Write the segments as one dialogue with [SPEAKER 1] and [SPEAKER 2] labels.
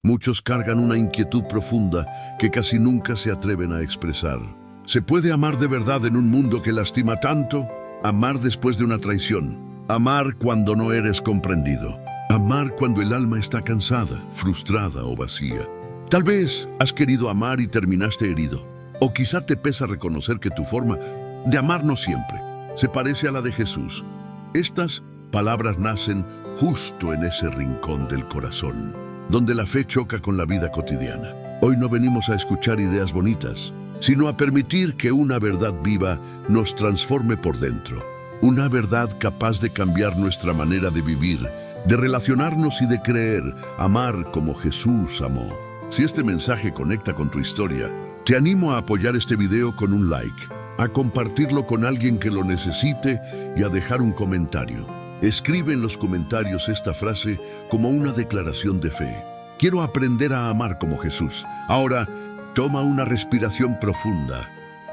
[SPEAKER 1] Muchos cargan una inquietud profunda que casi nunca se atreven a expresar. ¿Se puede amar de verdad en un mundo que lastima tanto? Amar después de una traición. Amar cuando no eres comprendido. Amar cuando el alma está cansada, frustrada o vacía. Tal vez has querido amar y terminaste herido. O quizá te pesa reconocer que tu forma de amar no siempre se parece a la de Jesús. Estas palabras nacen justo en ese rincón del corazón, donde la fe choca con la vida cotidiana. Hoy no venimos a escuchar ideas bonitas, sino a permitir que una verdad viva nos transforme por dentro. Una verdad capaz de cambiar nuestra manera de vivir, de relacionarnos y de creer, amar como Jesús amó. Si este mensaje conecta con tu historia, te animo a apoyar este video con un like, a compartirlo con alguien que lo necesite y a dejar un comentario. Escribe en los comentarios esta frase como una declaración de fe. Quiero aprender a amar como Jesús. Ahora, toma una respiración profunda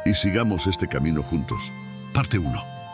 [SPEAKER 1] y sigamos este camino juntos. Parte 1.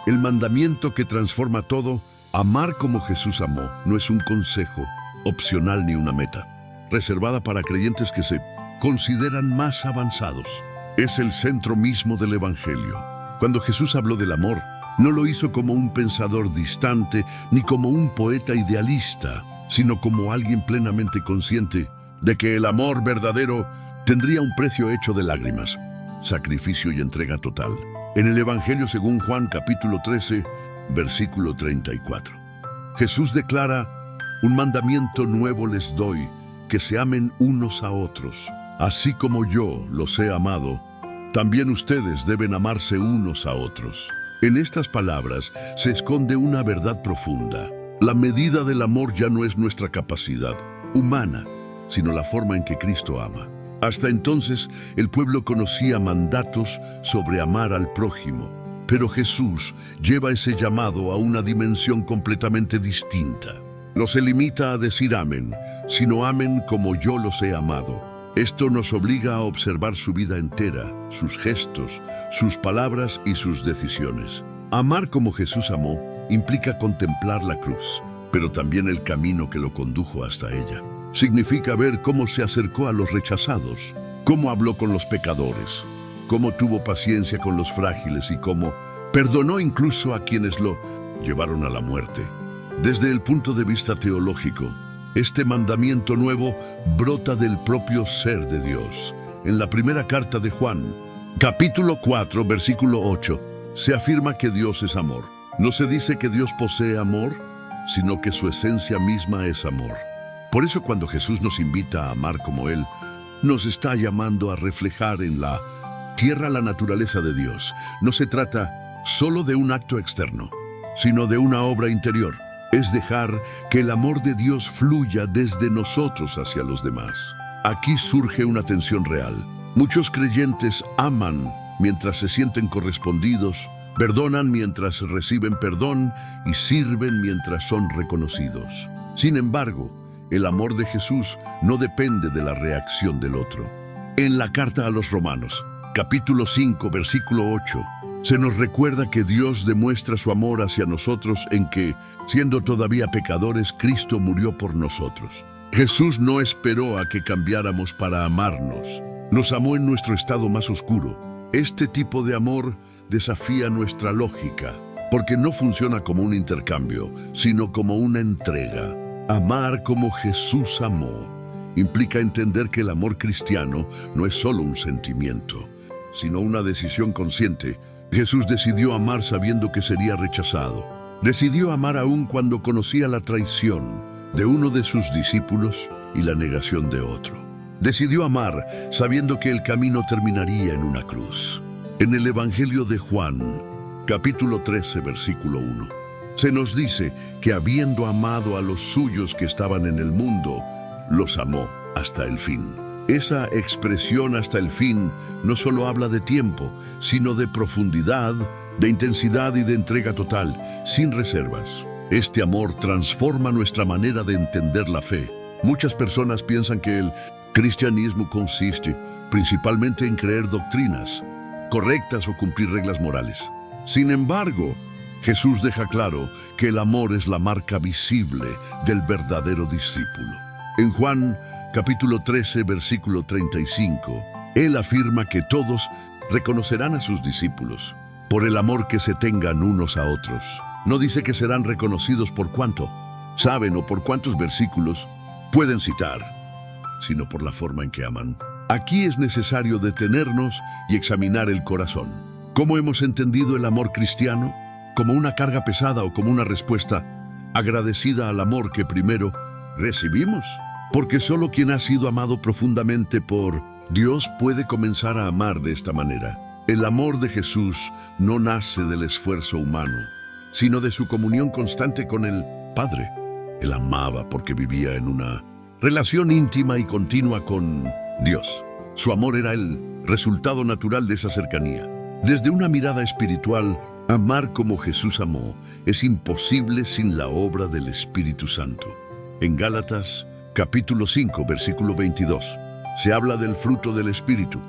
[SPEAKER 1] El mandamiento que transforma todo, amar como Jesús amó, no es un consejo opcional ni una meta, reservada para creyentes que se consideran más avanzados. Es el centro mismo del Evangelio. Cuando Jesús habló del amor, no lo hizo como un pensador distante ni como un poeta idealista, sino como alguien plenamente consciente de que el amor verdadero tendría un precio hecho de lágrimas, sacrificio y entrega total. En el Evangelio según Juan capítulo 13, versículo 34. Jesús declara: un mandamiento nuevo les doy, que se amen unos a otros. Así como yo los he amado, también ustedes deben amarse unos a otros. En estas palabras se esconde una verdad profunda. La medida del amor ya no es nuestra capacidad humana, sino la forma en que Cristo ama. Hasta entonces, el pueblo conocía mandatos sobre amar al prójimo, pero Jesús lleva ese llamado a una dimensión completamente distinta. No se limita a decir amen, sino amen como yo los he amado. Esto nos obliga a observar su vida entera, sus gestos, sus palabras y sus decisiones. Amar como Jesús amó implica contemplar la cruz, pero también el camino que lo condujo hasta ella. Significa ver cómo se acercó a los rechazados, cómo habló con los pecadores, cómo tuvo paciencia con los frágiles y cómo perdonó incluso a quienes lo llevaron a la muerte. Desde el punto de vista teológico, este mandamiento nuevo brota del propio ser de Dios. En la primera carta de Juan, capítulo 4, versículo 8, se afirma que Dios es amor. No se dice que Dios posee amor, sino que su esencia misma es amor. Por eso cuando Jesús nos invita a amar como Él, nos está llamando a reflejar en la tierra la naturaleza de Dios. No se trata solo de un acto externo, sino de una obra interior. Es dejar que el amor de Dios fluya desde nosotros hacia los demás. Aquí surge una tensión real. Muchos creyentes aman mientras se sienten correspondidos, perdonan mientras reciben perdón y sirven mientras son reconocidos. Sin embargo, el amor de Jesús no depende de la reacción del otro. En la carta a los Romanos, capítulo 5, versículo 8, se nos recuerda que Dios demuestra su amor hacia nosotros en que, siendo todavía pecadores, Cristo murió por nosotros. Jesús no esperó a que cambiáramos para amarnos. Nos amó en nuestro estado más oscuro. Este tipo de amor desafía nuestra lógica, porque no funciona como un intercambio, sino como una entrega. Amar como Jesús amó implica entender que el amor cristiano no es solo un sentimiento, sino una decisión consciente. Jesús decidió amar sabiendo que sería rechazado. Decidió amar aún cuando conocía la traición de uno de sus discípulos y la negación de otro. Decidió amar sabiendo que el camino terminaría en una cruz. En el Evangelio de Juan, capítulo 13, versículo 1, se nos dice que habiendo amado a los suyos que estaban en el mundo, los amó hasta el fin. Esa expresión hasta el fin no solo habla de tiempo, sino de profundidad, de intensidad y de entrega total, sin reservas. Este amor transforma nuestra manera de entender la fe. Muchas personas piensan que el cristianismo consiste principalmente en creer doctrinas correctas o cumplir reglas morales. Sin embargo, Jesús deja claro que el amor es la marca visible del verdadero discípulo. En Juan capítulo 13, versículo 35, Él afirma que todos reconocerán a sus discípulos por el amor que se tengan unos a otros. No dice que serán reconocidos por cuánto saben o por cuántos versículos pueden citar, sino por la forma en que aman. Aquí es necesario detenernos y examinar el corazón. ¿Cómo hemos entendido el amor cristiano? ¿Como una carga pesada o como una respuesta agradecida al amor que primero recibimos? Porque solo quien ha sido amado profundamente por Dios puede comenzar a amar de esta manera. El amor de Jesús no nace del esfuerzo humano, sino de su comunión constante con el Padre. Él amaba porque vivía en una relación íntima y continua con Dios. Su amor era el resultado natural de esa cercanía. Desde una mirada espiritual, amar como Jesús amó es imposible sin la obra del Espíritu Santo. En Gálatas, capítulo 5, versículo 22, se habla del fruto del Espíritu,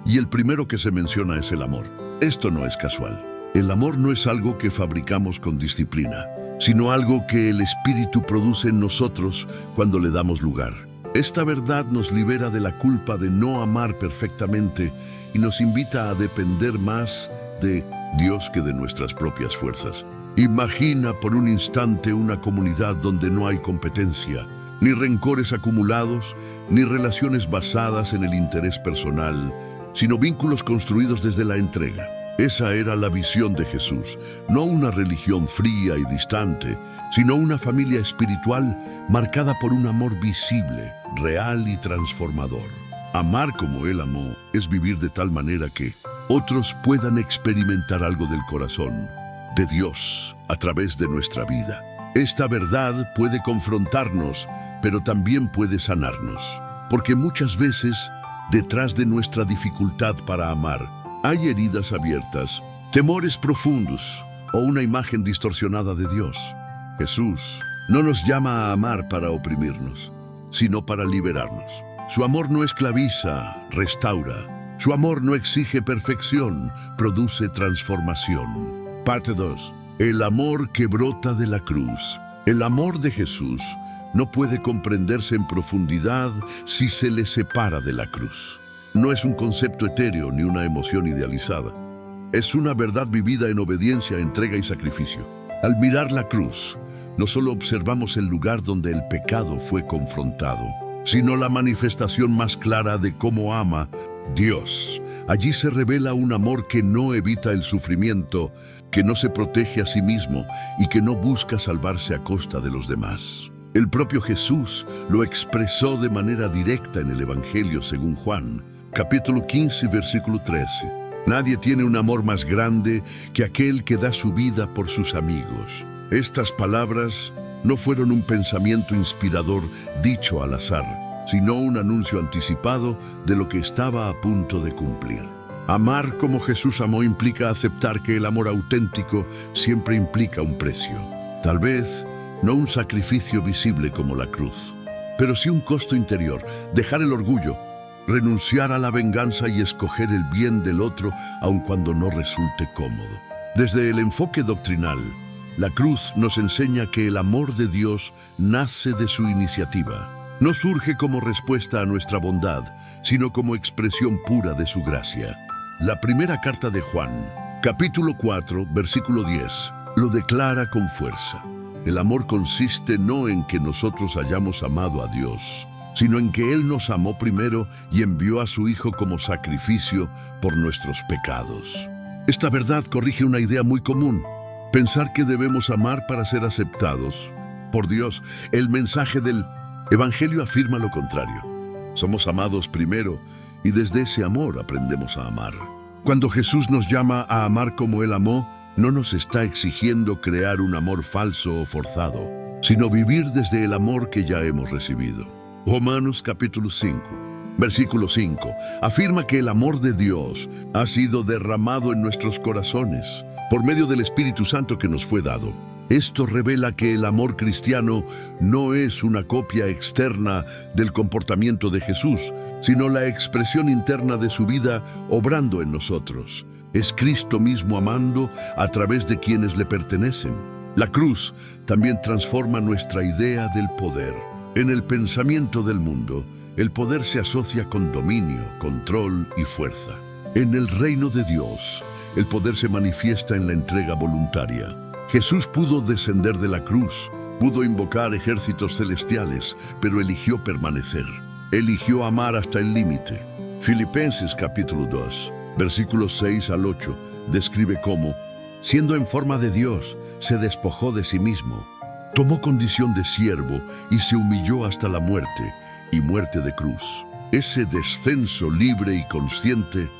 [SPEAKER 1] y el primero que se menciona es el amor. Esto no es casual. El amor no es algo que fabricamos con disciplina, sino algo que el Espíritu produce en nosotros cuando le damos lugar. Esta verdad nos libera de la culpa de no amar perfectamente y nos invita a depender más de Dios que de nuestras propias fuerzas. Imagina por un instante una comunidad donde no hay competencia, ni rencores acumulados, ni relaciones basadas en el interés personal, sino vínculos construidos desde la entrega. Esa era la visión de Jesús, no una religión fría y distante, sino una familia espiritual marcada por un amor visible, real y transformador. Amar como Él amó es vivir de tal manera que otros puedan experimentar algo del corazón de Dios a través de nuestra vida. Esta verdad puede confrontarnos, pero también puede sanarnos, porque muchas veces, detrás de nuestra dificultad para amar, hay heridas abiertas, temores profundos o una imagen distorsionada de Dios. Jesús no nos llama a amar para oprimirnos, sino para liberarnos. Su amor no esclaviza, restaura. Su amor no exige perfección, produce transformación. Parte 2. El amor que brota de la cruz. El amor de Jesús no puede comprenderse en profundidad si se le separa de la cruz. No es un concepto etéreo ni una emoción idealizada. Es una verdad vivida en obediencia, entrega y sacrificio. Al mirar la cruz, no solo observamos el lugar donde el pecado fue confrontado, sino la manifestación más clara de cómo ama Dios. Allí se revela un amor que no evita el sufrimiento, que no se protege a sí mismo y que no busca salvarse a costa de los demás. El propio Jesús lo expresó de manera directa en el Evangelio según Juan, capítulo 15, versículo 13. Nadie tiene un amor más grande que aquel que da su vida por sus amigos. Estas palabras no fueron un pensamiento inspirador dicho al azar, sino un anuncio anticipado de lo que estaba a punto de cumplir. Amar como Jesús amó implica aceptar que el amor auténtico siempre implica un precio. Tal vez no un sacrificio visible como la cruz, pero sí un costo interior, dejar el orgullo, renunciar a la venganza y escoger el bien del otro aun cuando no resulte cómodo. Desde el enfoque doctrinal, la cruz nos enseña que el amor de Dios nace de su iniciativa. No surge como respuesta a nuestra bondad, sino como expresión pura de su gracia. La primera carta de Juan, capítulo 4, versículo 10, lo declara con fuerza. El amor consiste no en que nosotros hayamos amado a Dios, sino en que Él nos amó primero y envió a su Hijo como sacrificio por nuestros pecados. Esta verdad corrige una idea muy común: pensar que debemos amar para ser aceptados por Dios. El mensaje del Evangelio afirma lo contrario. Somos amados primero y desde ese amor aprendemos a amar. Cuando Jesús nos llama a amar como Él amó, no nos está exigiendo crear un amor falso o forzado, sino vivir desde el amor que ya hemos recibido. Romanos capítulo 5, versículo 5, afirma que el amor de Dios ha sido derramado en nuestros corazones por medio del Espíritu Santo que nos fue dado. Esto revela que el amor cristiano no es una copia externa del comportamiento de Jesús, sino la expresión interna de su vida obrando en nosotros. Es Cristo mismo amando a través de quienes le pertenecen. La cruz también transforma nuestra idea del poder. En el pensamiento del mundo, El poder se asocia con dominio, control y fuerza. En el reino de Dios, el poder se manifiesta en la entrega voluntaria. Jesús pudo descender de la cruz, pudo invocar ejércitos celestiales, pero eligió permanecer. Eligió amar hasta el límite. Filipenses capítulo 2, versículos 6 al 8, describe cómo, siendo en forma de Dios, se despojó de sí mismo. Tomó condición de siervo y se humilló hasta la muerte, y muerte de cruz. Ese descenso libre y consciente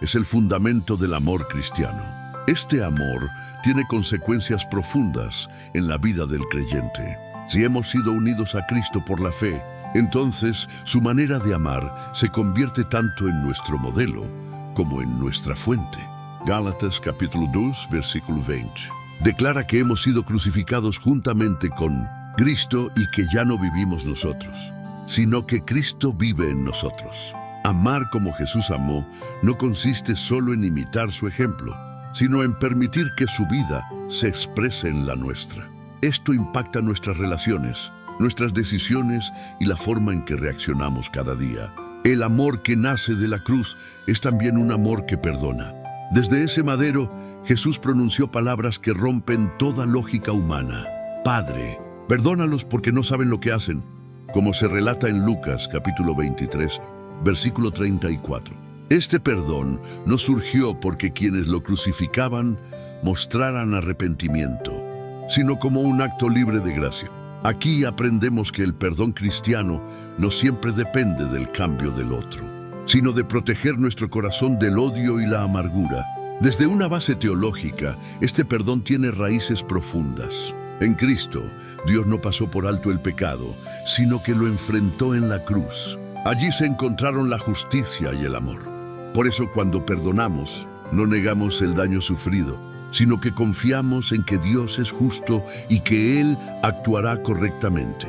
[SPEAKER 1] es el fundamento del amor cristiano. Este amor tiene consecuencias profundas en la vida del creyente. Si hemos sido unidos a Cristo por la fe, entonces su manera de amar se convierte tanto en nuestro modelo como en nuestra fuente. Gálatas capítulo 2, versículo 20. Declara que hemos sido crucificados juntamente con Cristo y que ya no vivimos nosotros, sino que Cristo vive en nosotros. Amar como Jesús amó no consiste solo en imitar su ejemplo, sino en permitir que su vida se exprese en la nuestra. Esto impacta nuestras relaciones, nuestras decisiones y la forma en que reaccionamos cada día. El amor que nace de la cruz es también un amor que perdona. Desde ese madero, Jesús pronunció palabras que rompen toda lógica humana. Padre, perdónalos porque no saben lo que hacen, como se relata en Lucas capítulo 23, versículo 34. Este perdón no surgió porque quienes lo crucificaban mostraran arrepentimiento, sino como un acto libre de gracia. Aquí aprendemos que el perdón cristiano no siempre depende del cambio del otro, sino de proteger nuestro corazón del odio y la amargura. Desde una base teológica, este perdón tiene raíces profundas. En Cristo, Dios no pasó por alto el pecado, sino que lo enfrentó en la cruz. Allí se encontraron la justicia y el amor. Por eso cuando perdonamos, no negamos el daño sufrido, sino que confiamos en que Dios es justo y que Él actuará correctamente.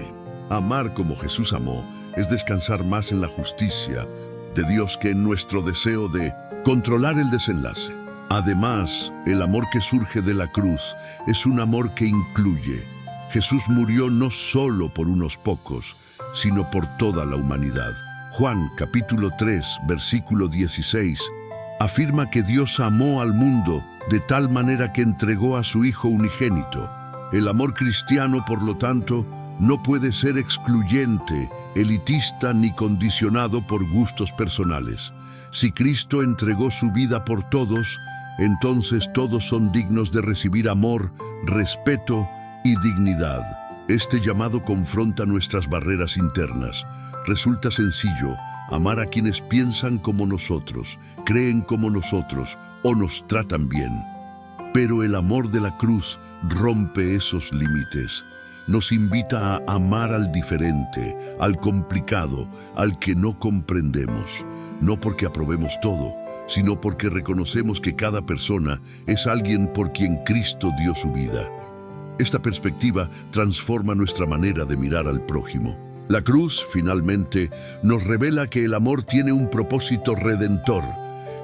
[SPEAKER 1] Amar como Jesús amó es descansar más en la justicia de Dios que en nuestro deseo de controlar el desenlace. Además, el amor que surge de la cruz es un amor que incluye. Jesús murió no solo por unos pocos, sino por toda la humanidad. Juan capítulo 3, versículo 16, afirma que Dios amó al mundo de tal manera que entregó a su Hijo unigénito. El amor cristiano, por lo tanto, no puede ser excluyente, elitista ni condicionado por gustos personales. Si Cristo entregó su vida por todos, entonces todos son dignos de recibir amor, respeto y dignidad. Este llamado confronta nuestras barreras internas. Resulta sencillo amar a quienes piensan como nosotros, creen como nosotros o nos tratan bien. Pero el amor de la cruz rompe esos límites. Nos invita a amar al diferente, al complicado, al que no comprendemos. No porque aprobemos todo, sino porque reconocemos que cada persona es alguien por quien Cristo dio su vida. Esta perspectiva transforma nuestra manera de mirar al prójimo. La cruz, finalmente, nos revela que el amor tiene un propósito redentor.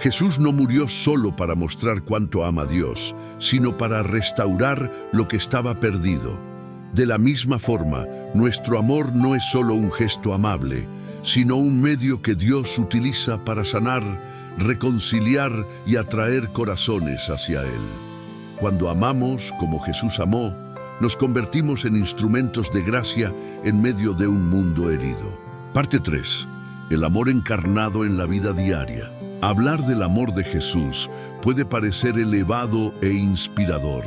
[SPEAKER 1] Jesús no murió solo para mostrar cuánto ama a Dios, sino para restaurar lo que estaba perdido. De la misma forma, nuestro amor no es solo un gesto amable, sino un medio que Dios utiliza para sanar, reconciliar y atraer corazones hacia Él. Cuando amamos como Jesús amó, nos convertimos en instrumentos de gracia en medio de un mundo herido. Parte 3. El amor encarnado en la vida diaria. Hablar del amor de Jesús puede parecer elevado e inspirador,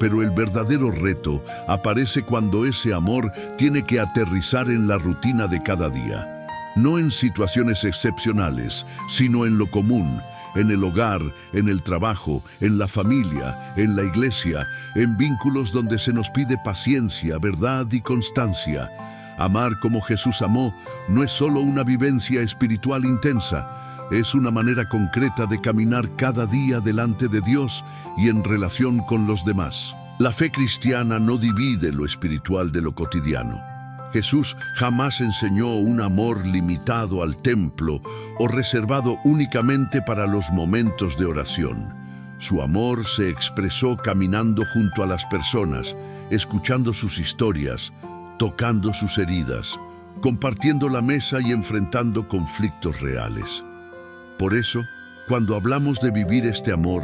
[SPEAKER 1] pero el verdadero reto aparece cuando ese amor tiene que aterrizar en la rutina de cada día. No en situaciones excepcionales, sino en lo común, en el hogar, en el trabajo, en la familia, en la iglesia, en vínculos donde se nos pide paciencia, verdad y constancia. Amar como Jesús amó no es solo una vivencia espiritual intensa, es una manera concreta de caminar cada día delante de Dios y en relación con los demás. La fe cristiana no divide lo espiritual de lo cotidiano. Jesús jamás enseñó un amor limitado al templo o reservado únicamente para los momentos de oración. Su amor se expresó caminando junto a las personas, escuchando sus historias, tocando sus heridas, compartiendo la mesa y enfrentando conflictos reales. Por eso, cuando hablamos de vivir este amor,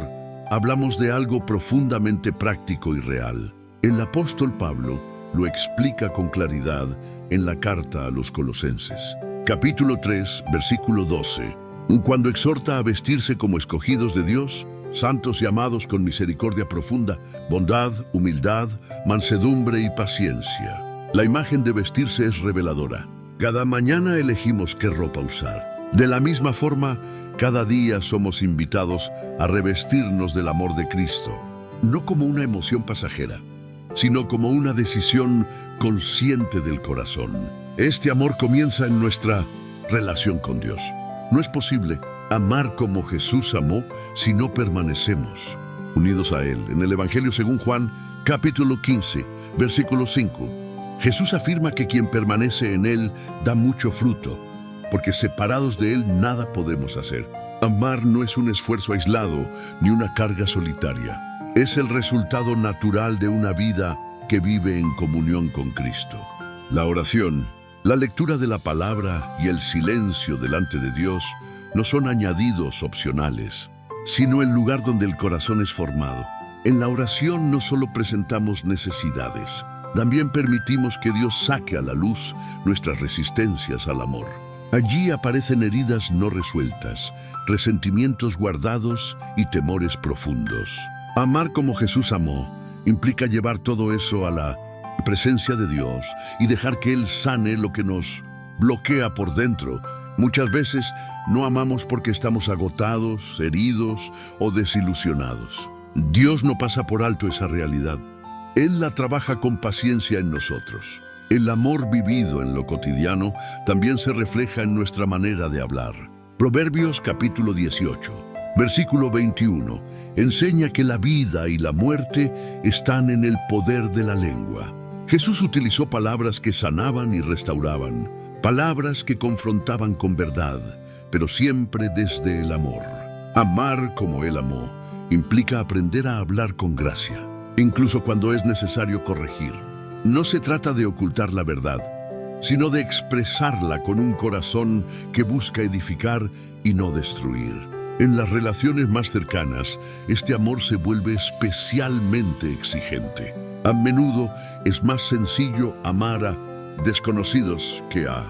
[SPEAKER 1] hablamos de algo profundamente práctico y real. El apóstol Pablo lo explica con claridad en la carta a los Colosenses. Capítulo 3, versículo 12. Cuando exhorta a vestirse como escogidos de Dios, santos y amados con misericordia profunda, bondad, humildad, mansedumbre y paciencia. La imagen de vestirse es reveladora. Cada mañana elegimos qué ropa usar. De la misma forma, cada día somos invitados a revestirnos del amor de Cristo, no como una emoción pasajera, sino como una decisión consciente del corazón. Este amor comienza en nuestra relación con Dios. No es posible amar como Jesús amó si no permanecemos unidos a Él. En el Evangelio según Juan, capítulo 15, versículo 5, Jesús afirma que quien permanece en Él da mucho fruto, porque separados de Él nada podemos hacer. Amar no es un esfuerzo aislado ni una carga solitaria. Es el resultado natural de una vida que vive en comunión con Cristo. La oración, la lectura de la palabra y el silencio delante de Dios no son añadidos opcionales, sino el lugar donde el corazón es formado. En la oración no solo presentamos necesidades, también permitimos que Dios saque a la luz nuestras resistencias al amor. Allí aparecen heridas no resueltas, resentimientos guardados y temores profundos. Amar como Jesús amó implica llevar todo eso a la presencia de Dios y dejar que Él sane lo que nos bloquea por dentro. Muchas veces no amamos porque estamos agotados, heridos o desilusionados. Dios no pasa por alto esa realidad. Él la trabaja con paciencia en nosotros. El amor vivido en lo cotidiano también se refleja en nuestra manera de hablar. Proverbios capítulo 18, versículo 21, enseña que la vida y la muerte están en el poder de la lengua. Jesús utilizó palabras que sanaban y restauraban, palabras que confrontaban con verdad, pero siempre desde el amor. Amar como Él amó implica aprender a hablar con gracia, incluso cuando es necesario corregir. No se trata de ocultar la verdad, sino de expresarla con un corazón que busca edificar y no destruir. En las relaciones más cercanas, este amor se vuelve especialmente exigente. A menudo es más sencillo amar a desconocidos que a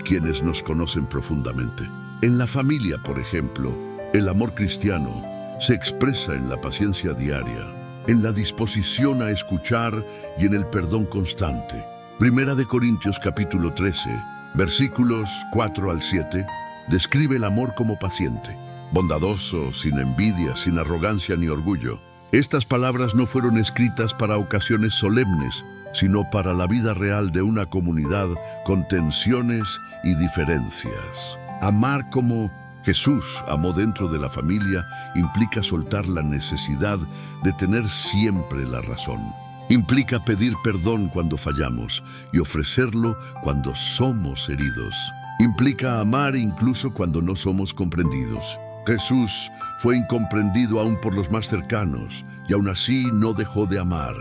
[SPEAKER 1] quienes nos conocen profundamente. En la familia, por ejemplo, el amor cristiano se expresa en la paciencia diaria, en la disposición a escuchar y en el perdón constante. Primera de Corintios capítulo 13, versículos 4 al 7, describe el amor como paciente, bondadoso, sin envidia, sin arrogancia ni orgullo. Estas palabras no fueron escritas para ocasiones solemnes, sino para la vida real de una comunidad con tensiones y diferencias. Amar como Jesús amó dentro de la familia implica soltar la necesidad de tener siempre la razón. Implica pedir perdón cuando fallamos y ofrecerlo cuando somos heridos. Implica amar incluso cuando no somos comprendidos. Jesús fue incomprendido aún por los más cercanos y aún así no dejó de amar.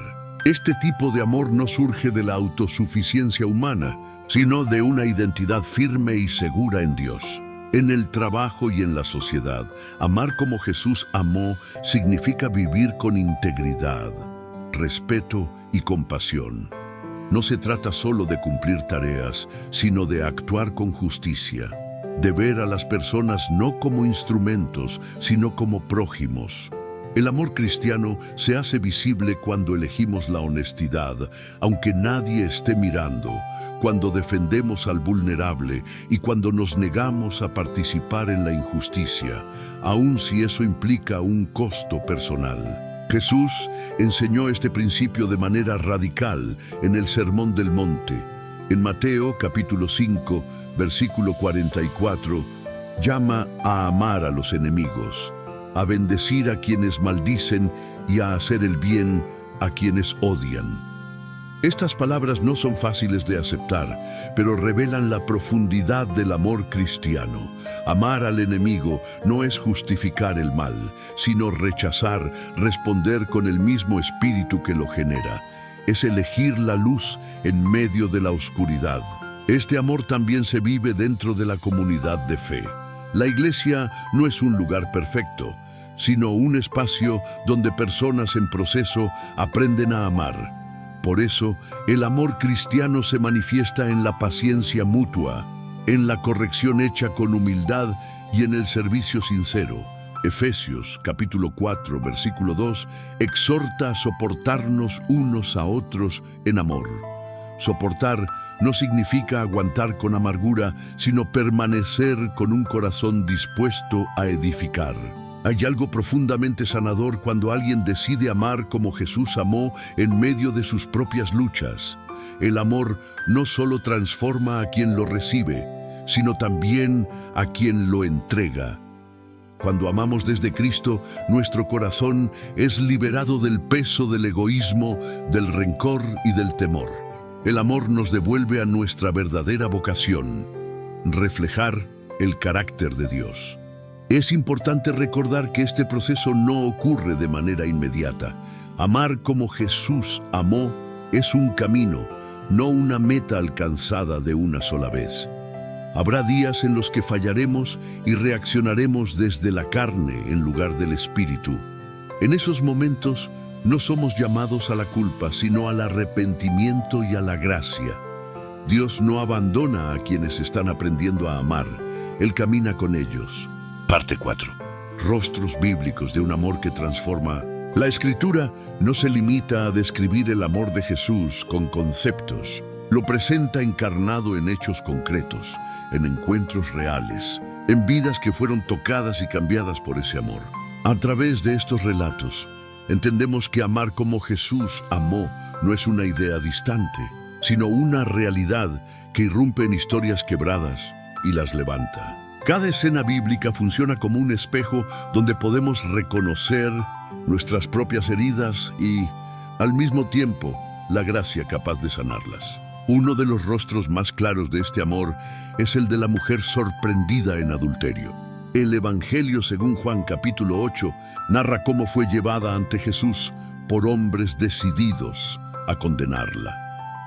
[SPEAKER 1] Este tipo de amor no surge de la autosuficiencia humana, sino de una identidad firme y segura en Dios. En el trabajo y en la sociedad, amar como Jesús amó significa vivir con integridad, respeto y compasión. No se trata solo de cumplir tareas, sino de actuar con justicia, de ver a las personas no como instrumentos, sino como prójimos. El amor cristiano se hace visible cuando elegimos la honestidad, aunque nadie esté mirando, cuando defendemos al vulnerable y cuando nos negamos a participar en la injusticia, aun si eso implica un costo personal. Jesús enseñó este principio de manera radical en el Sermón del Monte. En Mateo capítulo 5, versículo 44, llama a amar a los enemigos, a bendecir a quienes maldicen y a hacer el bien a quienes odian. Estas palabras no son fáciles de aceptar, pero revelan la profundidad del amor cristiano. Amar al enemigo no es justificar el mal, sino rechazar, responder con el mismo espíritu que lo genera. Es elegir la luz en medio de la oscuridad. Este amor también se vive dentro de la comunidad de fe. La iglesia no es un lugar perfecto, sino un espacio donde personas en proceso aprenden a amar. Por eso, el amor cristiano se manifiesta en la paciencia mutua, en la corrección hecha con humildad y en el servicio sincero. Efesios capítulo 4, versículo 2, exhorta a soportarnos unos a otros en amor. Soportar no significa aguantar con amargura, sino permanecer con un corazón dispuesto a edificar. Hay algo profundamente sanador cuando alguien decide amar como Jesús amó en medio de sus propias luchas. El amor no solo transforma a quien lo recibe, sino también a quien lo entrega. Cuando amamos desde Cristo, nuestro corazón es liberado del peso del egoísmo, del rencor y del temor. El amor nos devuelve a nuestra verdadera vocación, reflejar el carácter de Dios. Es importante recordar que este proceso no ocurre de manera inmediata. Amar como Jesús amó es un camino, no una meta alcanzada de una sola vez. Habrá días en los que fallaremos y reaccionaremos desde la carne en lugar del espíritu. En esos momentos no somos llamados a la culpa, sino al arrepentimiento y a la gracia. Dios no abandona a quienes están aprendiendo a amar. Él camina con ellos. Parte 4. Rostros bíblicos de un amor que transforma. La Escritura no se limita a describir el amor de Jesús con conceptos. Lo presenta encarnado en hechos concretos, en encuentros reales, en vidas que fueron tocadas y cambiadas por ese amor. A través de estos relatos, entendemos que amar como Jesús amó no es una idea distante, sino una realidad que irrumpe en historias quebradas y las levanta. Cada escena bíblica funciona como un espejo donde podemos reconocer nuestras propias heridas y, al mismo tiempo, la gracia capaz de sanarlas. Uno de los rostros más claros de este amor es el de la mujer sorprendida en adulterio. El Evangelio según Juan capítulo 8 narra cómo fue llevada ante Jesús por hombres decididos a condenarla.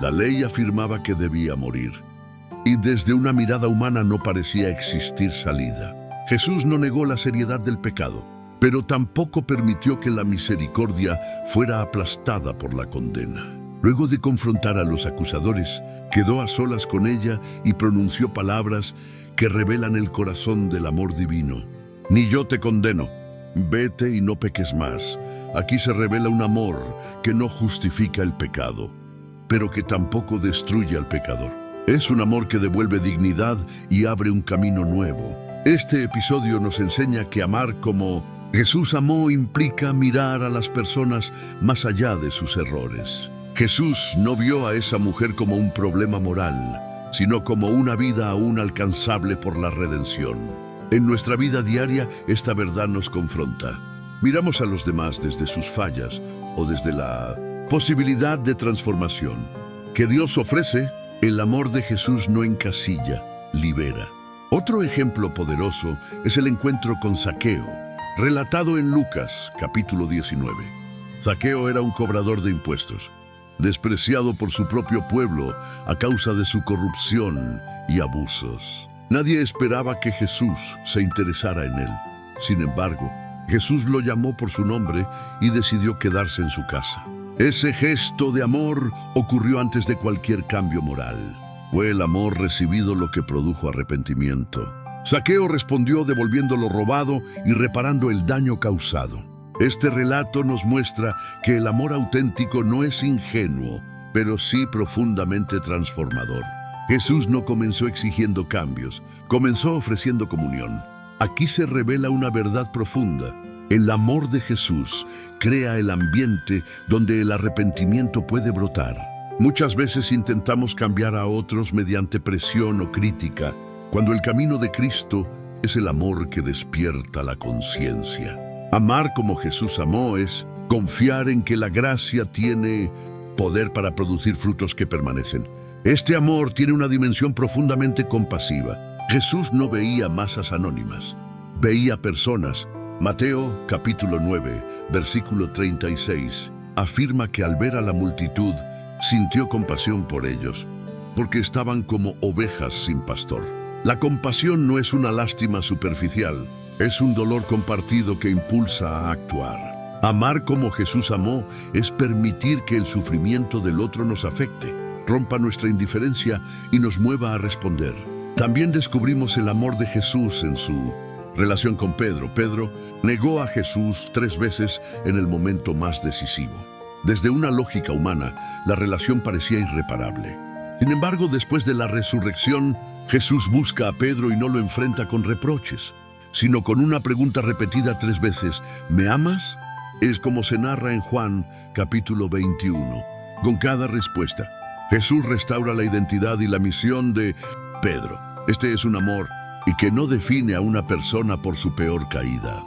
[SPEAKER 1] La ley afirmaba que debía morir, y desde una mirada humana no parecía existir salida. Jesús no negó la seriedad del pecado, pero tampoco permitió que la misericordia fuera aplastada por la condena. Luego de confrontar a los acusadores, quedó a solas con ella y pronunció palabras que revelan el corazón del amor divino. Ni yo te condeno, vete y no peques más. Aquí se revela un amor que no justifica el pecado, pero que tampoco destruye al pecador. Es un amor que devuelve dignidad y abre un camino nuevo. Este episodio nos enseña que amar como Jesús amó implica mirar a las personas más allá de sus errores. Jesús no vio a esa mujer como un problema moral, sino como una vida aún alcanzable por la redención. En nuestra vida diaria, esta verdad nos confronta. Miramos a los demás desde sus fallas o desde la posibilidad de transformación que Dios ofrece. El amor de Jesús no encasilla, libera. Otro ejemplo poderoso es el encuentro con Zaqueo, relatado en Lucas, capítulo 19. Zaqueo era un cobrador de impuestos, despreciado por su propio pueblo a causa de su corrupción y abusos. Nadie esperaba que Jesús se interesara en él. Sin embargo, Jesús lo llamó por su nombre y decidió quedarse en su casa. Ese gesto de amor ocurrió antes de cualquier cambio moral. Fue el amor recibido lo que produjo arrepentimiento. Zaqueo respondió devolviendo lo robado y reparando el daño causado. Este relato nos muestra que el amor auténtico no es ingenuo, pero sí profundamente transformador. Jesús no comenzó exigiendo cambios, comenzó ofreciendo comunión. Aquí se revela una verdad profunda. El amor de Jesús crea el ambiente donde el arrepentimiento puede brotar. Muchas veces intentamos cambiar a otros mediante presión o crítica, cuando el camino de Cristo es el amor que despierta la conciencia. Amar como Jesús amó es confiar en que la gracia tiene poder para producir frutos que permanecen. Este amor tiene una dimensión profundamente compasiva. Jesús no veía masas anónimas, veía personas. Mateo capítulo 9, versículo 36, afirma que al ver a la multitud, sintió compasión por ellos. porque estaban como ovejas sin pastor. La compasión no es una lástima superficial, es un dolor compartido que impulsa a actuar. Amar como Jesús amó es permitir que el sufrimiento del otro nos afecte, rompa nuestra indiferencia y nos mueva a responder. También descubrimos el amor de Jesús en su relación con Pedro. Pedro negó a Jesús 3 veces en el momento más decisivo. Desde una lógica humana, la relación parecía irreparable. Sin embargo, después de la resurrección, Jesús busca a Pedro y no lo enfrenta con reproches, sino con una pregunta repetida 3 veces: ¿me amas? Es como se narra en Juan, capítulo 21. Con cada respuesta, Jesús restaura la identidad y la misión de Pedro. Este es un amor y que no define a una persona por su peor caída,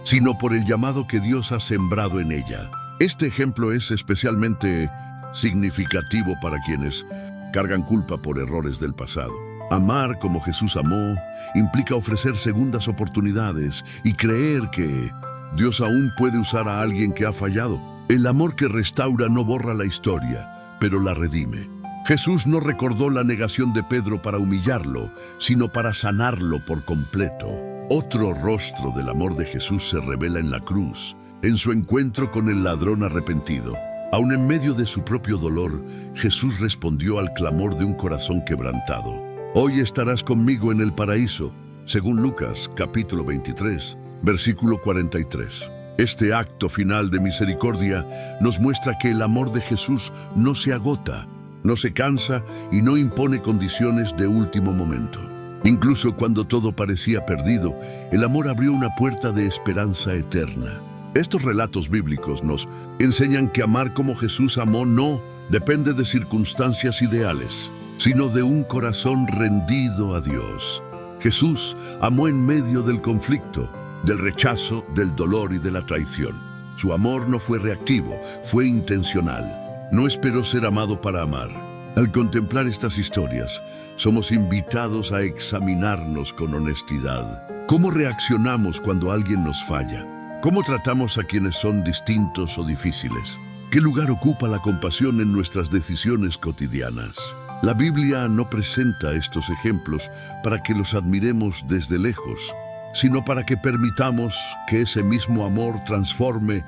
[SPEAKER 1] sino por el llamado que Dios ha sembrado en ella. Este ejemplo es especialmente significativo para quienes cargan culpa por errores del pasado. Amar como Jesús amó implica ofrecer segundas oportunidades y creer que Dios aún puede usar a alguien que ha fallado. El amor que restaura no borra la historia, pero la redime. Jesús no recordó la negación de Pedro para humillarlo, sino para sanarlo por completo. Otro rostro del amor de Jesús se revela en la cruz, en su encuentro con el ladrón arrepentido. Aun en medio de su propio dolor, Jesús respondió al clamor de un corazón quebrantado. Hoy estarás conmigo en el paraíso, según Lucas, capítulo 23, versículo 43. Este acto final de misericordia nos muestra que el amor de Jesús no se agota, no se cansa y no impone condiciones de último momento. Incluso cuando todo parecía perdido, el amor abrió una puerta de esperanza eterna. Estos relatos bíblicos nos enseñan que amar como Jesús amó no depende de circunstancias ideales, sino de un corazón rendido a Dios. Jesús amó en medio del conflicto, del rechazo, del dolor y de la traición. Su amor no fue reactivo, fue intencional. No esperó ser amado para amar. Al contemplar estas historias, somos invitados a examinarnos con honestidad. ¿Cómo reaccionamos cuando alguien nos falla? ¿Cómo tratamos a quienes son distintos o difíciles? ¿Qué lugar ocupa la compasión en nuestras decisiones cotidianas? La Biblia no presenta estos ejemplos para que los admiremos desde lejos, sino para que permitamos que ese mismo amor transforme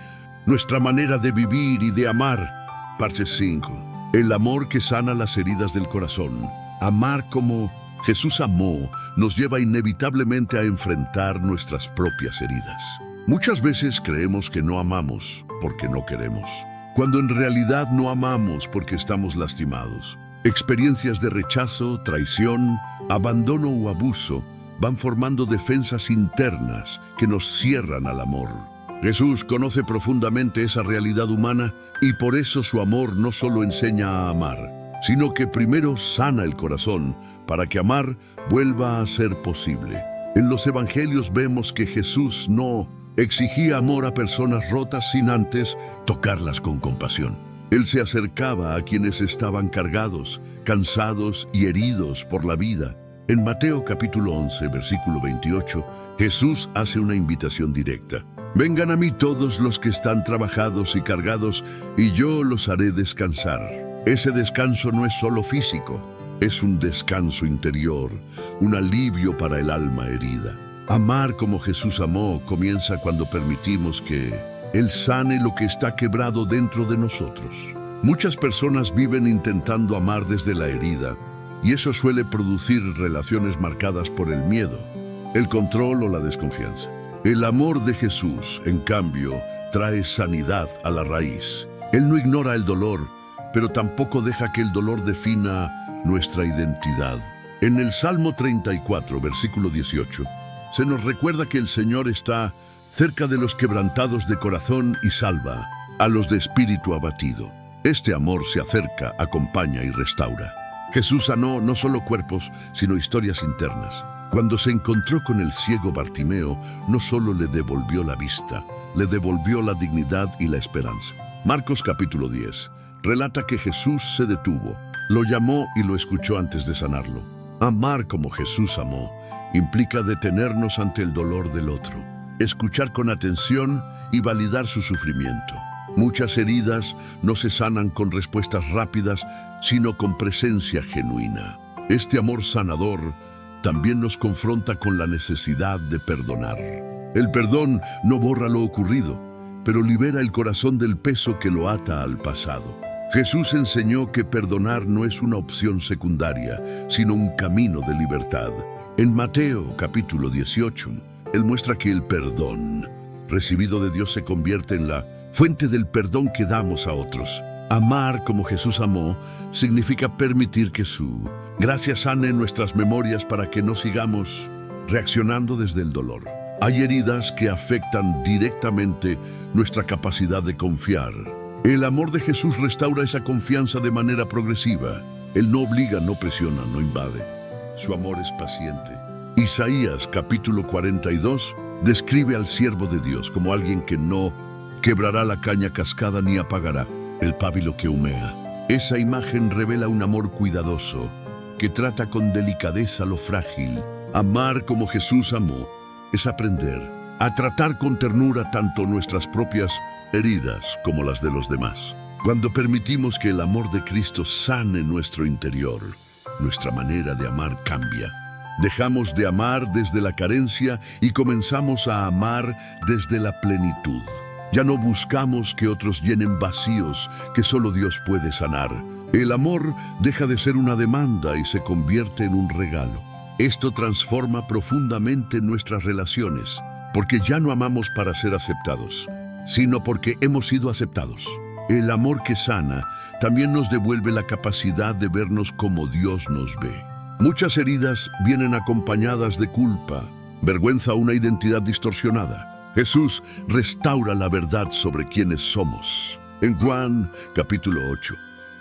[SPEAKER 1] nuestra manera de vivir y de amar. Parte 5. El amor que sana las heridas del corazón. Amar como Jesús amó nos lleva inevitablemente a enfrentar nuestras propias heridas. Muchas veces creemos que no amamos porque no queremos, cuando en realidad no amamos porque estamos lastimados. Experiencias de rechazo, traición, abandono o abuso van formando defensas internas que nos cierran al amor. Jesús conoce profundamente esa realidad humana y por eso su amor no solo enseña a amar, sino que primero sana el corazón para que amar vuelva a ser posible. En los evangelios vemos que Jesús no exigía amor a personas rotas sin antes tocarlas con compasión. Él se acercaba a quienes estaban cargados, cansados y heridos por la vida. En Mateo capítulo 11, versículo 28, Jesús hace una invitación directa. Vengan a mí todos los que están trabajados y cargados, y yo los haré descansar. Ese descanso no es solo físico, es un descanso interior, un alivio para el alma herida. Amar como Jesús amó comienza cuando permitimos que Él sane lo que está quebrado dentro de nosotros. Muchas personas viven intentando amar desde la herida, y eso suele producir relaciones marcadas por el miedo, el control o la desconfianza. El amor de Jesús, en cambio, trae sanidad a la raíz. Él no ignora el dolor, pero tampoco deja que el dolor defina nuestra identidad. En el Salmo 34, versículo 18, se nos recuerda que el Señor está cerca de los quebrantados de corazón y salva a los de espíritu abatido. Este amor se acerca, acompaña y restaura. Jesús sanó no solo cuerpos, sino historias internas. Cuando se encontró con el ciego Bartimeo, no solo le devolvió la vista, le devolvió la dignidad y la esperanza. Marcos capítulo 10 relata que Jesús se detuvo, lo llamó y lo escuchó antes de sanarlo. Amar como Jesús amó implica detenernos ante el dolor del otro, escuchar con atención y validar su sufrimiento. Muchas heridas no se sanan con respuestas rápidas, sino con presencia genuina. Este amor sanador también nos confronta con la necesidad de perdonar. El perdón no borra lo ocurrido, pero libera el corazón del peso que lo ata al pasado. Jesús enseñó que perdonar no es una opción secundaria, sino un camino de libertad. En Mateo capítulo 18, Él muestra que el perdón recibido de Dios se convierte en la fuente del perdón que damos a otros. Amar como Jesús amó significa permitir que su gracia sane nuestras memorias para que no sigamos reaccionando desde el dolor. Hay heridas que afectan directamente nuestra capacidad de confiar. El amor de Jesús restaura esa confianza de manera progresiva. Él no obliga, no presiona, no invade. Su amor es paciente. Isaías capítulo 42 describe al siervo de Dios como alguien que no quebrará la caña cascada ni apagará el pábilo que humea. Esa imagen revela un amor cuidadoso que trata con delicadeza lo frágil. Amar como Jesús amó es aprender a tratar con ternura tanto nuestras propias heridas como las de los demás. Cuando permitimos que el amor de Cristo sane nuestro interior, nuestra manera de amar cambia. Dejamos de amar desde la carencia y comenzamos a amar desde la plenitud. Ya no buscamos que otros llenen vacíos que solo Dios puede sanar. El amor deja de ser una demanda y se convierte en un regalo. Esto transforma profundamente nuestras relaciones, porque ya no amamos para ser aceptados, sino porque hemos sido aceptados. El amor que sana también nos devuelve la capacidad de vernos como Dios nos ve. Muchas heridas vienen acompañadas de culpa, vergüenza o una identidad distorsionada. Jesús restaura la verdad sobre quiénes somos. En Juan capítulo 8,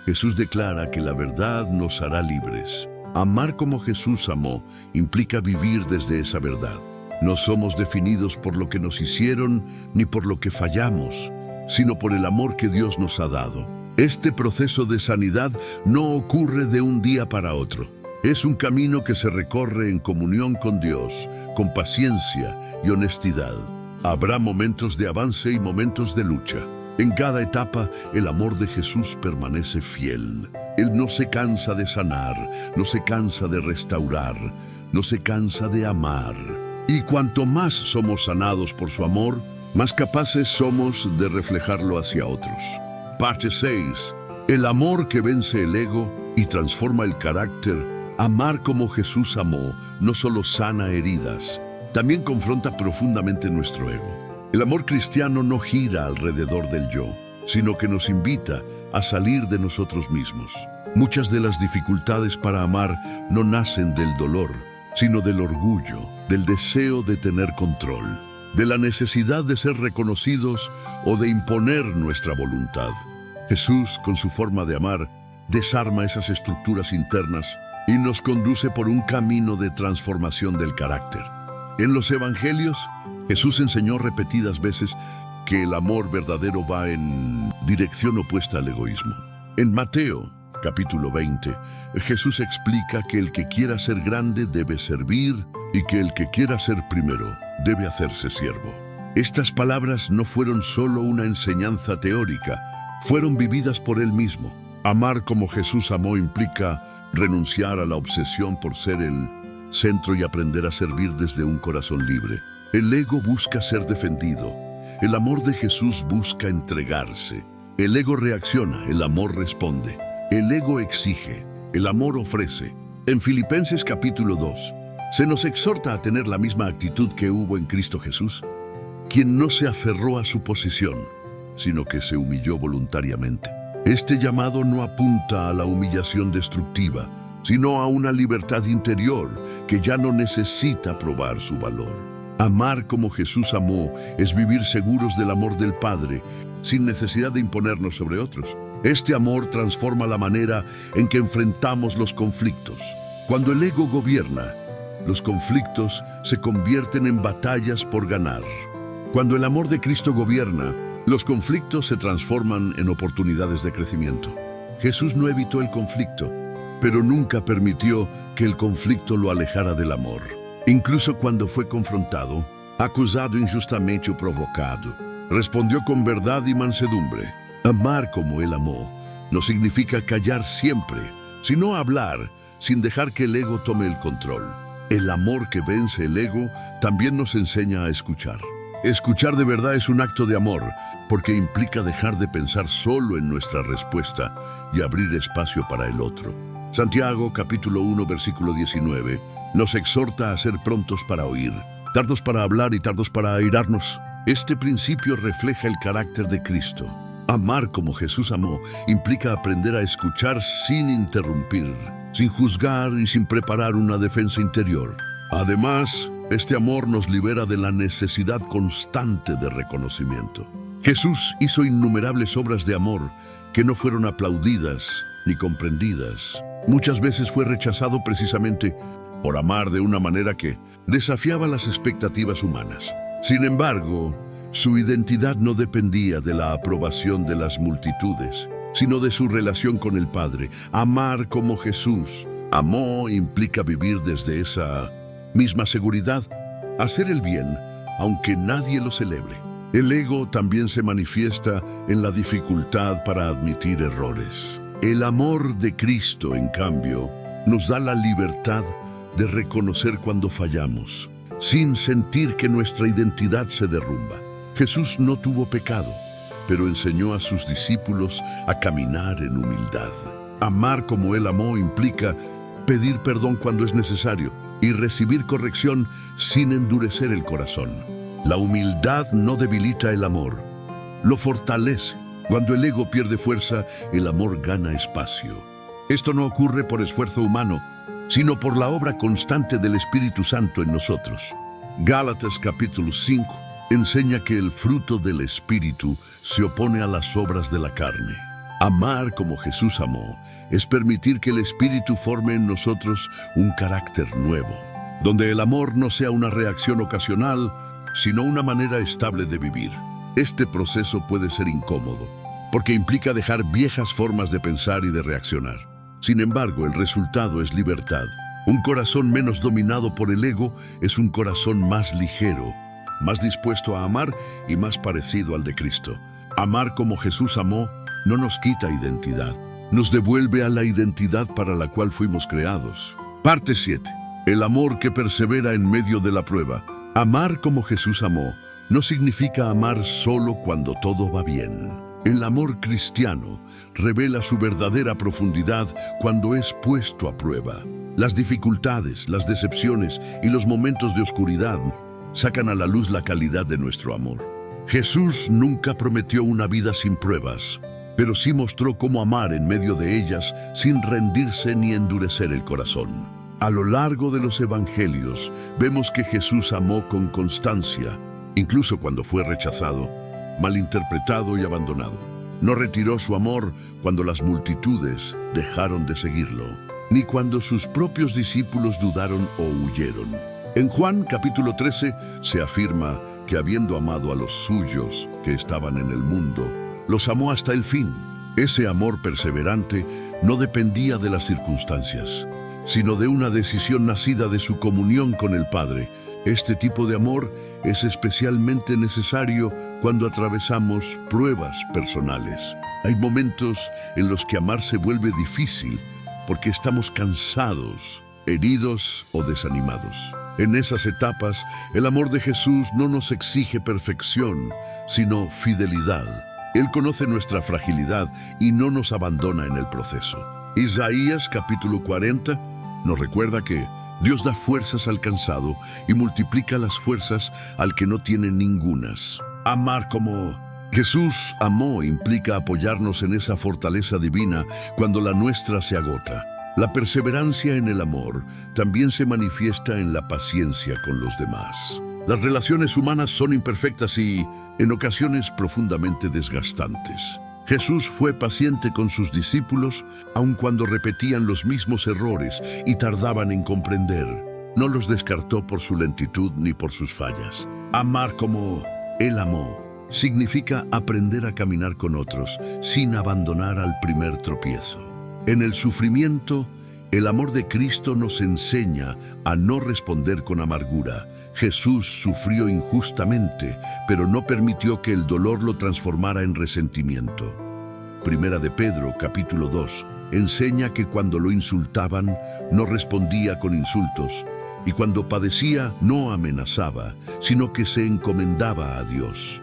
[SPEAKER 1] Jesús declara que la verdad nos hará libres. Amar como Jesús amó implica vivir desde esa verdad. No somos definidos por lo que nos hicieron ni por lo que fallamos, sino por el amor que Dios nos ha dado. Este proceso de sanidad no ocurre de un día para otro. Es un camino que se recorre en comunión con Dios, con paciencia y honestidad. Habrá momentos de avance y momentos de lucha. En cada etapa, el amor de Jesús permanece fiel. Él no se cansa de sanar, no se cansa de restaurar, no se cansa de amar. Y cuanto más somos sanados por su amor, más capaces somos de reflejarlo hacia otros. Parte 6. El amor que vence el ego y transforma el carácter. Amar como Jesús amó no solo sana heridas, también confronta profundamente nuestro ego. El amor cristiano no gira alrededor del yo, sino que nos invita a salir de nosotros mismos. Muchas de las dificultades para amar no nacen del dolor, sino del orgullo, del deseo de tener control, de la necesidad de ser reconocidos o de imponer nuestra voluntad. Jesús, con su forma de amar, desarma esas estructuras internas y nos conduce por un camino de transformación del carácter. En los evangelios, Jesús enseñó repetidas veces que el amor verdadero va en dirección opuesta al egoísmo. En Mateo, capítulo 20, Jesús explica que el que quiera ser grande debe servir y que el que quiera ser primero debe hacerse siervo. Estas palabras no fueron solo una enseñanza teórica, fueron vividas por Él mismo. Amar como Jesús amó implica renunciar a la obsesión por ser el centro y aprender a servir desde un corazón libre. El ego busca ser defendido. El amor de Jesús busca entregarse. El ego reacciona, el amor responde. El ego exige, el amor ofrece. En Filipenses capítulo 2, se nos exhorta a tener la misma actitud que hubo en Cristo Jesús, quien no se aferró a su posición, sino que se humilló voluntariamente. Este llamado no apunta a la humillación destructiva, sino a una libertad interior que ya no necesita probar su valor. Amar como Jesús amó es vivir seguros del amor del Padre, sin necesidad de imponernos sobre otros. Este amor transforma la manera en que enfrentamos los conflictos. Cuando el ego gobierna, los conflictos se convierten en batallas por ganar. Cuando el amor de Cristo gobierna, los conflictos se transforman en oportunidades de crecimiento. Jesús no evitó el conflicto, pero nunca permitió que el conflicto lo alejara del amor. Incluso cuando fue confrontado, acusado injustamente o provocado, Respondió con verdad y mansedumbre. Amar como Él amó no significa callar siempre, sino hablar sin dejar que el ego tome el control. El amor que vence el ego también nos enseña a escuchar. Escuchar de verdad es un acto de amor, porque implica dejar de pensar solo en nuestra respuesta y abrir espacio para el otro. Santiago, capítulo 1, versículo 19, nos exhorta a ser prontos para oír, tardos para hablar y tardos para airarnos. Este principio refleja el carácter de Cristo. Amar como Jesús amó implica aprender a escuchar sin interrumpir, sin juzgar y sin preparar una defensa interior. Además, este amor nos libera de la necesidad constante de reconocimiento. Jesús hizo innumerables obras de amor que no fueron aplaudidas ni comprendidas. Muchas veces fue rechazado precisamente por amar de una manera que desafiaba las expectativas humanas. Sin embargo, su identidad no dependía de la aprobación de las multitudes, sino de su relación con el Padre. Amar como Jesús amó implica vivir desde esa misma seguridad, hacer el bien, aunque nadie lo celebre. El ego también se manifiesta en la dificultad para admitir errores. El amor de Cristo, en cambio, nos da la libertad de reconocer cuando fallamos, sin sentir que nuestra identidad se derrumba. Jesús no tuvo pecado, pero enseñó a sus discípulos a caminar en humildad. Amar como Él amó implica pedir perdón cuando es necesario y recibir corrección sin endurecer el corazón. La humildad no debilita el amor, lo fortalece. Cuando el ego pierde fuerza, el amor gana espacio. Esto no ocurre por esfuerzo humano, sino por la obra constante del Espíritu Santo en nosotros. Gálatas capítulo 5 enseña que el fruto del Espíritu se opone a las obras de la carne. Amar como Jesús amó es permitir que el Espíritu forme en nosotros un carácter nuevo, donde el amor no sea una reacción ocasional, sino una manera estable de vivir. Este proceso puede ser incómodo, porque implica dejar viejas formas de pensar y de reaccionar. Sin embargo, el resultado es libertad. Un corazón menos dominado por el ego es un corazón más ligero, más dispuesto a amar y más parecido al de Cristo. Amar como Jesús amó no nos quita identidad, nos devuelve a la identidad para la cual fuimos creados. Parte 7. El amor que persevera en medio de la prueba. Amar como Jesús amó no significa amar solo cuando todo va bien. El amor cristiano revela su verdadera profundidad cuando es puesto a prueba. Las dificultades, las decepciones y los momentos de oscuridad sacan a la luz la calidad de nuestro amor. Jesús nunca prometió una vida sin pruebas, pero sí mostró cómo amar en medio de ellas sin rendirse ni endurecer el corazón. A lo largo de los evangelios vemos que Jesús amó con constancia, incluso cuando fue rechazado, malinterpretado y abandonado. No retiró su amor cuando las multitudes dejaron de seguirlo, ni cuando sus propios discípulos dudaron o huyeron. En Juan capítulo 13 se afirma que habiendo amado a los suyos que estaban en el mundo, los amó hasta el fin. Ese amor perseverante no dependía de las circunstancias, sino de una decisión nacida de su comunión con el Padre. Este tipo de amor es especialmente necesario cuando atravesamos pruebas personales. Hay momentos en los que amar se vuelve difícil porque estamos cansados, heridos o desanimados. En esas etapas, el amor de Jesús no nos exige perfección, sino fidelidad. Él conoce nuestra fragilidad y no nos abandona en el proceso. Isaías capítulo 40 nos recuerda que Dios da fuerzas al cansado y multiplica las fuerzas al que no tiene ningunas. Amar como Jesús amó implica apoyarnos en esa fortaleza divina cuando la nuestra se agota. La perseverancia en el amor también se manifiesta en la paciencia con los demás. Las relaciones humanas son imperfectas y, en ocasiones, profundamente desgastantes. Jesús fue paciente con sus discípulos, aun cuando repetían los mismos errores y tardaban en comprender. No los descartó por su lentitud ni por sus fallas. Amar como Él amó significa aprender a caminar con otros sin abandonar al primer tropiezo. En el sufrimiento, El amor de Cristo nos enseña a no responder con amargura. Jesús sufrió injustamente, pero no permitió que el dolor lo transformara en resentimiento. Primera de Pedro, capítulo 2, enseña que cuando lo insultaban, no respondía con insultos, y cuando padecía, no amenazaba, sino que se encomendaba a Dios.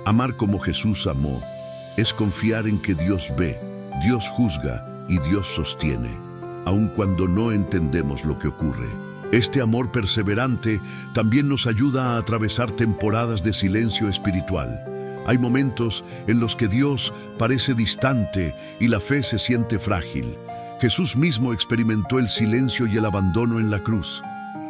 [SPEAKER 1] Amar como Jesús amó es confiar en que Dios ve, Dios juzga y Dios sostiene, aun cuando no entendemos lo que ocurre. Este amor perseverante también nos ayuda a atravesar temporadas de silencio espiritual. Hay momentos en los que Dios parece distante y la fe se siente frágil. Jesús mismo experimentó el silencio y el abandono en la cruz.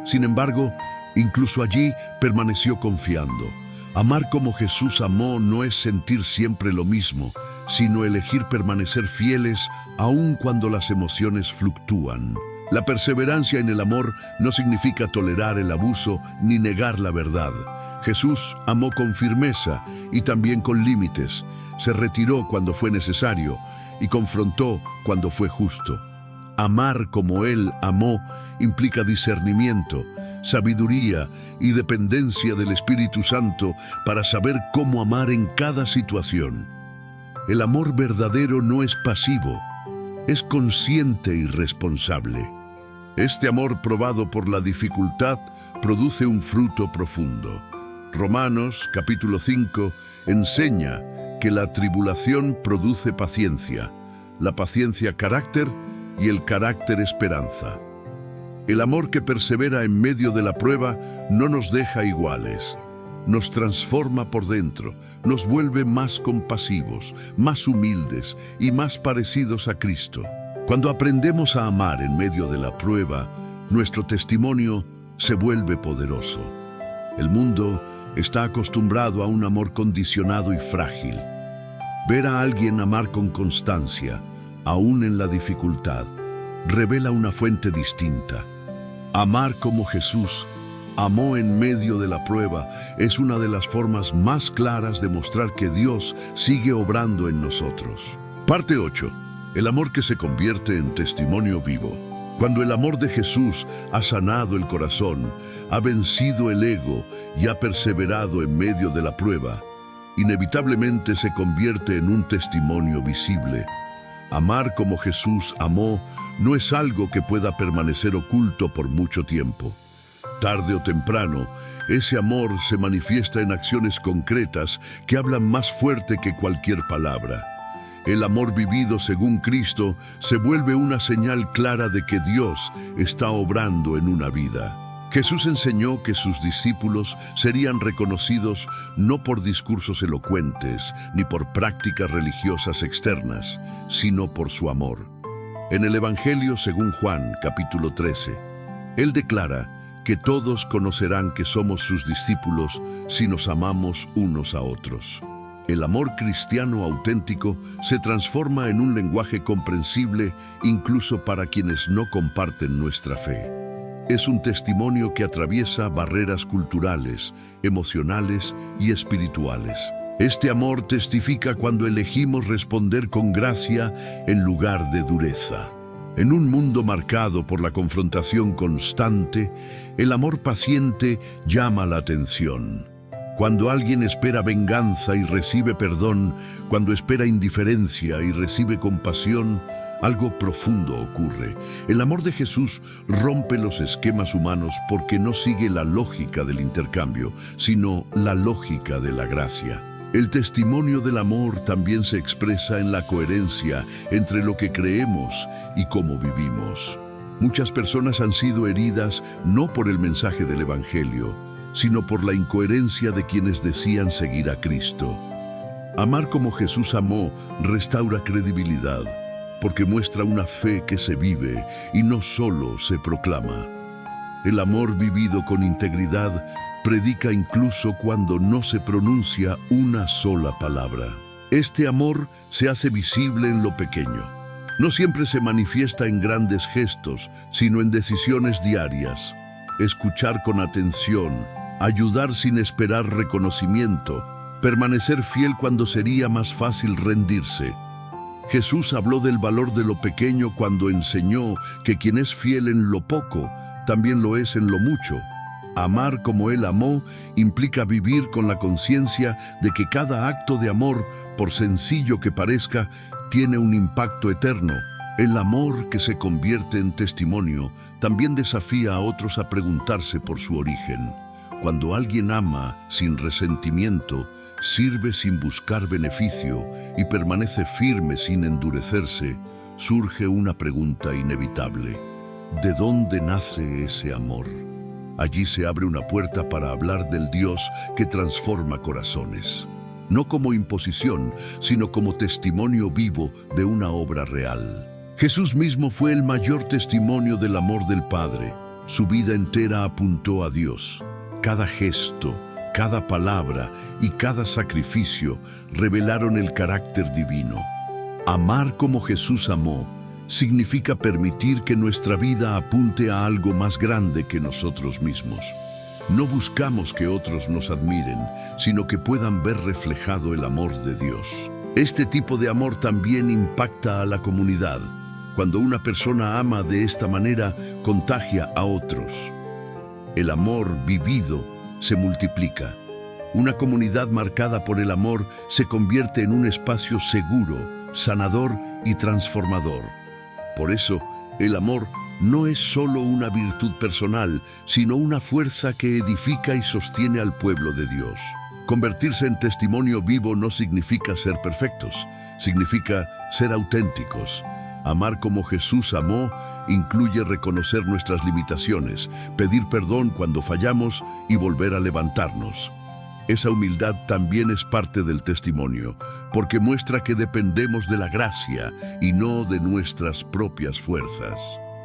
[SPEAKER 1] Sin embargo, incluso allí permaneció confiando. Amar como Jesús amó no es sentir siempre lo mismo, sino elegir permanecer fieles aun cuando las emociones fluctúan. La perseverancia en el amor no significa tolerar el abuso ni negar la verdad. Jesús amó con firmeza y también con límites. Se retiró cuando fue necesario y confrontó cuando fue justo. Amar como Él amó implica discernimiento, sabiduría y dependencia del Espíritu Santo para saber cómo amar en cada situación. El amor verdadero no es pasivo, es consciente y responsable. Este amor probado por la dificultad produce un fruto profundo. Romanos, capítulo 5, enseña que la tribulación produce paciencia, la paciencia carácter y el carácter esperanza. El amor que persevera en medio de la prueba no nos deja iguales. Nos transforma por dentro, nos vuelve más compasivos, más humildes y más parecidos a Cristo. Cuando aprendemos a amar en medio de la prueba, nuestro testimonio se vuelve poderoso. El mundo está acostumbrado a un amor condicionado y frágil. Ver a alguien amar con constancia, aún en la dificultad, revela una fuente distinta. Amar como Jesús amó en medio de la prueba es una de las formas más claras de mostrar que Dios sigue obrando en nosotros. Parte 8. El amor que se convierte en testimonio vivo. Cuando el amor de Jesús ha sanado el corazón, ha vencido el ego y ha perseverado en medio de la prueba, inevitablemente se convierte en un testimonio visible. Amar como Jesús amó no es algo que pueda permanecer oculto por mucho tiempo. Tarde o temprano, ese amor se manifiesta en acciones concretas que hablan más fuerte que cualquier palabra. El amor vivido según Cristo se vuelve una señal clara de que Dios está obrando en una vida. Jesús enseñó que sus discípulos serían reconocidos no por discursos elocuentes ni por prácticas religiosas externas, sino por su amor. En el Evangelio según Juan, capítulo 13, Él declara que todos conocerán que somos sus discípulos si nos amamos unos a otros. El amor cristiano auténtico se transforma en un lenguaje comprensible incluso para quienes no comparten nuestra fe. Es un testimonio que atraviesa barreras culturales, emocionales y espirituales. Este amor testifica cuando elegimos responder con gracia en lugar de dureza. En un mundo marcado por la confrontación constante, el amor paciente llama la atención. Cuando alguien espera venganza y recibe perdón, cuando espera indiferencia y recibe compasión, algo profundo ocurre. El amor de Jesús rompe los esquemas humanos porque no sigue la lógica del intercambio, sino la lógica de la gracia. El testimonio del amor también se expresa en la coherencia entre lo que creemos y cómo vivimos. Muchas personas han sido heridas no por el mensaje del Evangelio, sino por la incoherencia de quienes decían seguir a Cristo. Amar como Jesús amó restaura credibilidad, porque muestra una fe que se vive y no solo se proclama. El amor vivido con integridad predica incluso cuando no se pronuncia una sola palabra. Este amor se hace visible en lo pequeño. No siempre se manifiesta en grandes gestos, sino en decisiones diarias. Escuchar con atención, ayudar sin esperar reconocimiento, permanecer fiel cuando sería más fácil rendirse. Jesús habló del valor de lo pequeño cuando enseñó que quien es fiel en lo poco, también lo es en lo mucho. Amar como Él amó implica vivir con la conciencia de que cada acto de amor, por sencillo que parezca, tiene un impacto eterno. El amor que se convierte en testimonio también desafía a otros a preguntarse por su origen. Cuando alguien ama sin resentimiento, sirve sin buscar beneficio y permanece firme sin endurecerse, surge una pregunta inevitable. ¿De dónde nace ese amor? Allí se abre una puerta para hablar del Dios que transforma corazones. No como imposición, sino como testimonio vivo de una obra real. Jesús mismo fue el mayor testimonio del amor del Padre. Su vida entera apuntó a Dios. Cada gesto, cada palabra y cada sacrificio revelaron el carácter divino. Amar como Jesús amó significa permitir que nuestra vida apunte a algo más grande que nosotros mismos. No buscamos que otros nos admiren, sino que puedan ver reflejado el amor de Dios. Este tipo de amor también impacta a la comunidad. Cuando una persona ama de esta manera, contagia a otros. El amor vivido se multiplica. Una comunidad marcada por el amor se convierte en un espacio seguro, sanador y transformador. Por eso, el amor no es solo una virtud personal, sino una fuerza que edifica y sostiene al pueblo de Dios. Convertirse en testimonio vivo no significa ser perfectos, significa ser auténticos. Amar como Jesús amó incluye reconocer nuestras limitaciones, pedir perdón cuando fallamos y volver a levantarnos. Esa humildad también es parte del testimonio, porque muestra que dependemos de la gracia y no de nuestras propias fuerzas.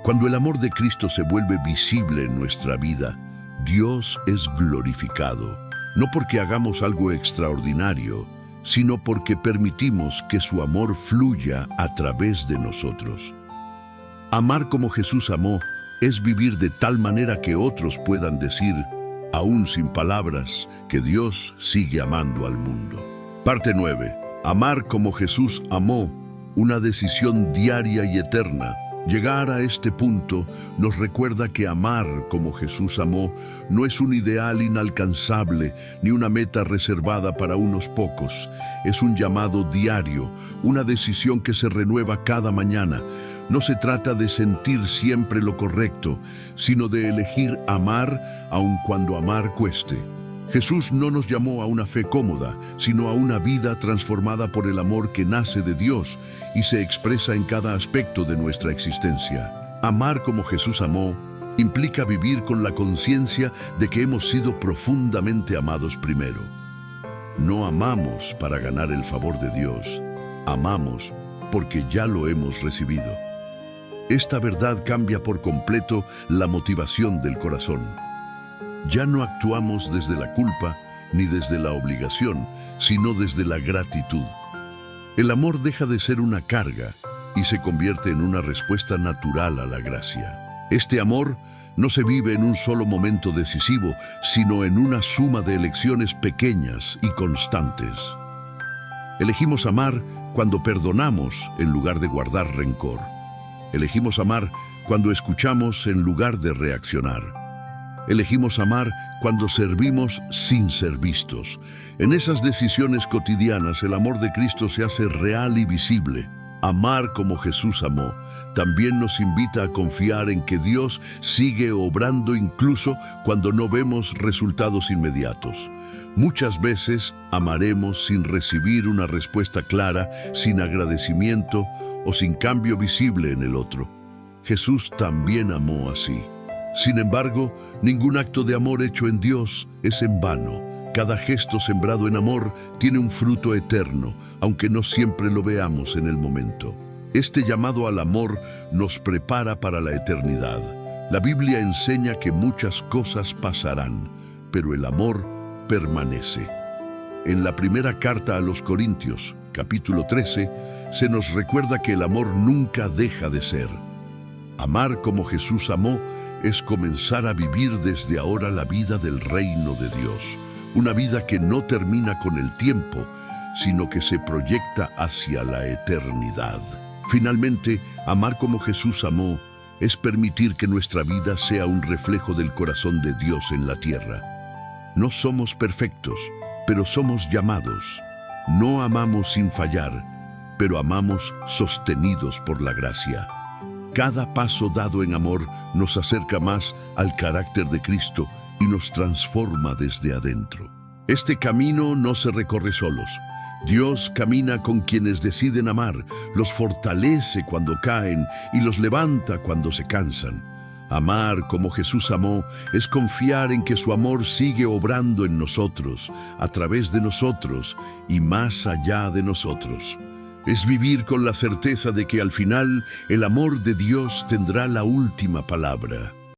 [SPEAKER 1] Cuando el amor de Cristo se vuelve visible en nuestra vida, Dios es glorificado, no porque hagamos algo extraordinario, sino porque permitimos que su amor fluya a través de nosotros. Amar como Jesús amó es vivir de tal manera que otros puedan decir, aún sin palabras, que Dios sigue amando al mundo. Parte 9. Amar como Jesús amó, una decisión diaria y eterna. Llegar a este punto nos recuerda que amar como Jesús amó no es un ideal inalcanzable ni una meta reservada para unos pocos. Es un llamado diario, una decisión que se renueva cada mañana. No se trata de sentir siempre lo correcto, sino de elegir amar aun cuando amar cueste. Jesús no nos llamó a una fe cómoda, sino a una vida transformada por el amor que nace de Dios y se expresa en cada aspecto de nuestra existencia. Amar como Jesús amó implica vivir con la conciencia de que hemos sido profundamente amados primero. No amamos para ganar el favor de Dios, amamos porque ya lo hemos recibido. Esta verdad cambia por completo la motivación del corazón. Ya no actuamos desde la culpa ni desde la obligación, sino desde la gratitud. El amor deja de ser una carga y se convierte en una respuesta natural a la gracia. Este amor no se vive en un solo momento decisivo, sino en una suma de elecciones pequeñas y constantes. Elegimos amar cuando perdonamos en lugar de guardar rencor. Elegimos amar cuando escuchamos en lugar de reaccionar. Elegimos amar cuando servimos sin ser vistos. En esas decisiones cotidianas, el amor de Cristo se hace real y visible. Amar como Jesús amó también nos invita a confiar en que Dios sigue obrando incluso cuando no vemos resultados inmediatos. Muchas veces amaremos sin recibir una respuesta clara, sin agradecimiento o sin cambio visible en el otro. Jesús también amó así. Sin embargo, ningún acto de amor hecho en Dios es en vano. Cada gesto sembrado en amor tiene un fruto eterno, aunque no siempre lo veamos en el momento. Este llamado al amor nos prepara para la eternidad. La Biblia enseña que muchas cosas pasarán, pero el amor permanece. En la primera carta a los Corintios, capítulo 13, se nos recuerda que el amor nunca deja de ser. Amar como Jesús amó es comenzar a vivir desde ahora la vida del reino de Dios, una vida que no termina con el tiempo, sino que se proyecta hacia la eternidad. Finalmente, amar como Jesús amó es permitir que nuestra vida sea un reflejo del corazón de Dios en la tierra. No somos perfectos, pero somos llamados. No amamos sin fallar, pero amamos sostenidos por la gracia. Cada paso dado en amor nos acerca más al carácter de Cristo y nos transforma desde adentro. Este camino no se recorre solos. Dios camina con quienes deciden amar, los fortalece cuando caen y los levanta cuando se cansan. Amar como Jesús amó es confiar en que su amor sigue obrando en nosotros, a través de nosotros y más allá de nosotros. Es vivir con la certeza de que al final el amor de Dios tendrá la última palabra.